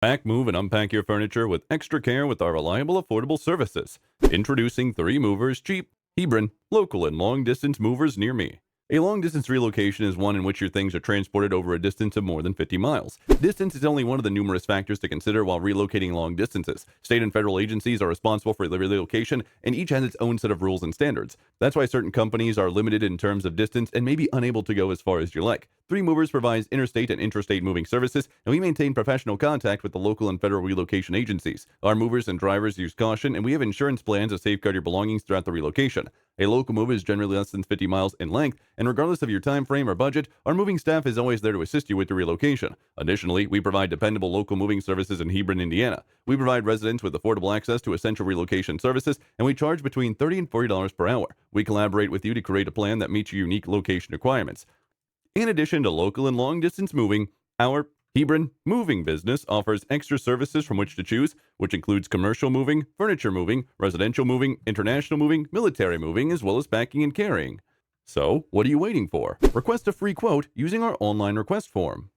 Pack, move, and unpack your furniture with extra care with our reliable, affordable services. Introducing 3 movers, cheap, Hebron, local, and long distance movers near me. A long distance relocation is one in which your things are transported over a distance of more than 50 miles. Distance is only one of the numerous factors to consider while relocating long distances. State and federal agencies are responsible for the relocation, and each has its own set of rules and standards. That's why certain companies are limited in terms of distance and may be unable to go as far as you like. 3 Movers provides interstate and intrastate moving services, and we maintain professional contact with the local and federal relocation agencies. Our movers and drivers use caution, and we have insurance plans to safeguard your belongings throughout the relocation. A local move is generally less than 50 miles in length, and regardless of your time frame or budget, our moving staff is always there to assist you with the relocation. Additionally, we provide dependable local moving services in Hebron, Indiana. We provide residents with affordable access to essential relocation services, and we charge between $30 and $40 per hour. We collaborate with you to create a plan that meets your unique location requirements. In addition to local and long distance moving, our Hebron moving business offers extra services from which to choose, which includes commercial moving, furniture moving, residential moving, international moving, military moving, as well as packing and carrying. So, what are you waiting for? Request a free quote using our online request form.